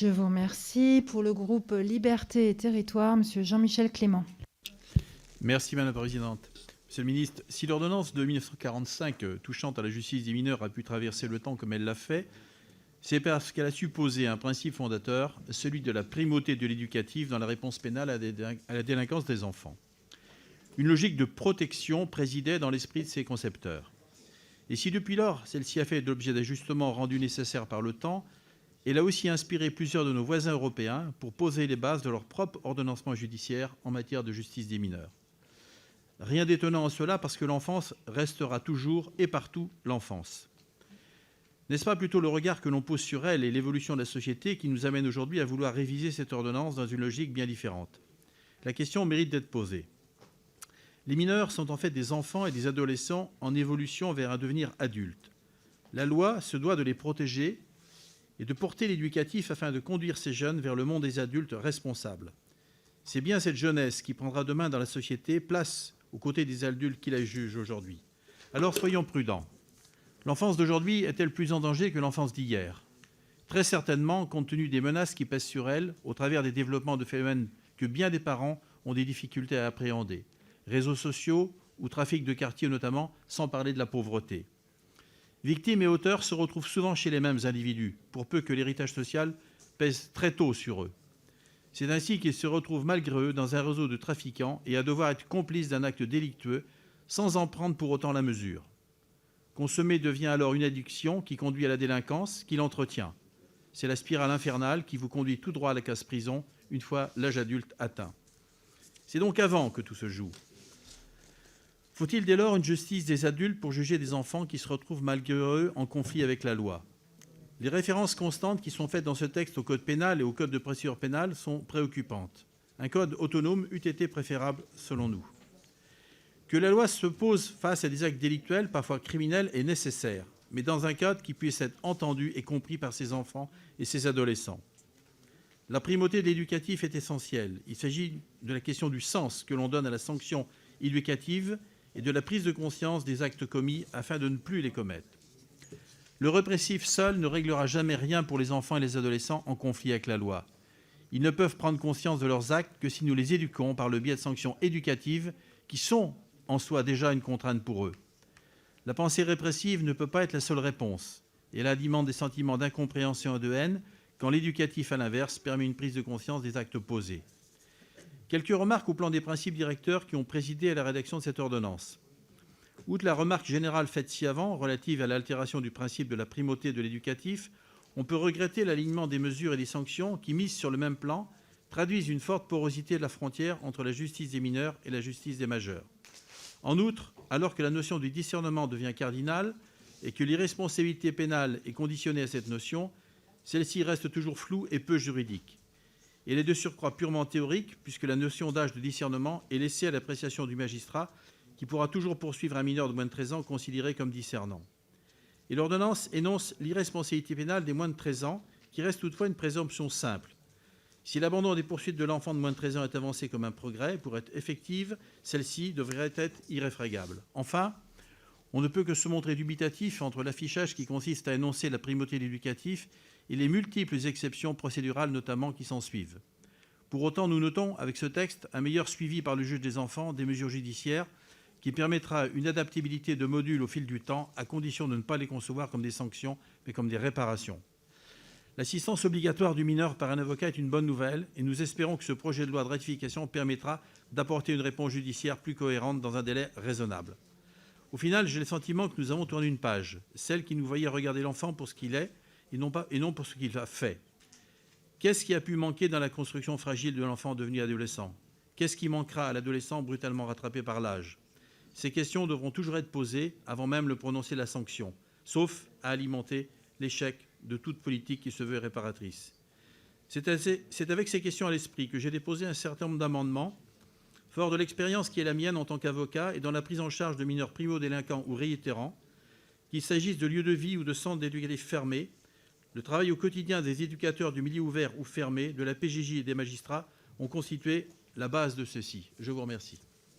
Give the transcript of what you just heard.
Je vous remercie. Pour le groupe Liberté et Territoire, Monsieur Jean-Michel Clément. Merci Madame la Présidente. Monsieur le Ministre, si l'ordonnance de 1945 touchant à la justice des mineurs a pu traverser le temps comme elle l'a fait, c'est parce qu'elle a supposé un principe fondateur, celui de la primauté de l'éducatif dans la réponse pénale à la délinquance des enfants. Une logique de protection présidait dans l'esprit de ses concepteurs. Et si depuis lors, celle-ci a fait l'objet d'ajustements rendus nécessaires par le temps, elle a aussi inspiré plusieurs de nos voisins européens pour poser les bases de leur propre ordonnancement judiciaire en matière de justice des mineurs. Rien d'étonnant en cela parce que l'enfance restera toujours et partout l'enfance. N'est-ce pas plutôt le regard que l'on pose sur elle et l'évolution de la société qui nous amène aujourd'hui à vouloir réviser cette ordonnance dans une logique bien différente? La question mérite d'être posée. Les mineurs sont en fait des enfants et des adolescents en évolution vers un devenir adulte. La loi se doit de les protéger et de porter l'éducatif afin de conduire ces jeunes vers le monde des adultes responsables. C'est bien cette jeunesse qui prendra demain dans la société place aux côtés des adultes qui la jugent aujourd'hui. Alors soyons prudents. L'enfance d'aujourd'hui est-elle plus en danger que l'enfance d'hier? Très certainement, compte tenu des menaces qui pèsent sur elle, au travers des développements de phénomènes que bien des parents ont des difficultés à appréhender. Réseaux sociaux ou trafic de quartier notamment, sans parler de la pauvreté. Victimes et auteurs se retrouvent souvent chez les mêmes individus, pour peu que l'héritage social pèse très tôt sur eux. C'est ainsi qu'ils se retrouvent malgré eux dans un réseau de trafiquants et à devoir être complices d'un acte délictueux sans en prendre pour autant la mesure. Consommer devient alors une addiction qui conduit à la délinquance, qui l'entretient. C'est la spirale infernale qui vous conduit tout droit à la case-prison une fois l'âge adulte atteint. C'est donc avant que tout se joue. Faut-il dès lors une justice des adultes pour juger des enfants qui se retrouvent malgré eux en conflit avec la loi? Les références constantes qui sont faites dans ce texte au code pénal et au code de procédure pénale sont préoccupantes. Un code autonome eût été préférable selon nous. Que la loi se pose face à des actes délictuels, parfois criminels, est nécessaire, mais dans un cadre qui puisse être entendu et compris par ces enfants et ces adolescents. La primauté de l'éducatif est essentielle. Il s'agit de la question du sens que l'on donne à la sanction éducative et de la prise de conscience des actes commis afin de ne plus les commettre. Le répressif seul ne réglera jamais rien pour les enfants et les adolescents en conflit avec la loi. Ils ne peuvent prendre conscience de leurs actes que si nous les éduquons par le biais de sanctions éducatives qui sont en soi déjà une contrainte pour eux. La pensée répressive ne peut pas être la seule réponse, et elle alimente des sentiments d'incompréhension et de haine, quand l'éducatif, à l'inverse, permet une prise de conscience des actes posés. Quelques remarques au plan des principes directeurs qui ont présidé à la rédaction de cette ordonnance. Outre la remarque générale faite ci-avant, relative à l'altération du principe de la primauté de l'éducatif, on peut regretter l'alignement des mesures et des sanctions qui, mises sur le même plan, traduisent une forte porosité de la frontière entre la justice des mineurs et la justice des majeurs. En outre, alors que la notion du discernement devient cardinale et que l'irresponsabilité pénale est conditionnée à cette notion, celle-ci reste toujours floue et peu juridique. Elle est de surcroît purement théorique, puisque la notion d'âge de discernement est laissée à l'appréciation du magistrat, qui pourra toujours poursuivre un mineur de moins de 13 ans considéré comme discernant. Et l'ordonnance énonce l'irresponsabilité pénale des moins de 13 ans, qui reste toutefois une présomption simple. Si l'abandon des poursuites de l'enfant de moins de 13 ans est avancé comme un progrès, pour être effective, celle-ci devrait être irréfragable. Enfin, on ne peut que se montrer dubitatif entre l'affichage qui consiste à énoncer la primauté de l'éducatif et les multiples exceptions procédurales notamment qui s'en suivent. Pour autant, nous notons avec ce texte un meilleur suivi par le juge des enfants des mesures judiciaires qui permettra une adaptabilité de modules au fil du temps, à condition de ne pas les concevoir comme des sanctions, mais comme des réparations. L'assistance obligatoire du mineur par un avocat est une bonne nouvelle et nous espérons que ce projet de loi de ratification permettra d'apporter une réponse judiciaire plus cohérente dans un délai raisonnable. Au final, j'ai le sentiment que nous avons tourné une page, celle qui nous voyait regarder l'enfant pour ce qu'il est et non pour ce qu'il a fait. Qu'est-ce qui a pu manquer dans la construction fragile de l'enfant devenu adolescent? Qu'est-ce qui manquera à l'adolescent brutalement rattrapé par l'âge? Ces questions devront toujours être posées avant même le prononcer de la sanction, sauf à alimenter l'échec de toute politique qui se veut réparatrice. C'est avec ces questions à l'esprit que j'ai déposé un certain nombre d'amendements, fort de l'expérience qui est la mienne en tant qu'avocat et dans la prise en charge de mineurs primo-délinquants ou réitérants, qu'il s'agisse de lieux de vie ou de centres d'éducatifs fermés. Le travail au quotidien des éducateurs du milieu ouvert ou fermé, de la PJJ et des magistrats ont constitué la base de ceci. Je vous remercie.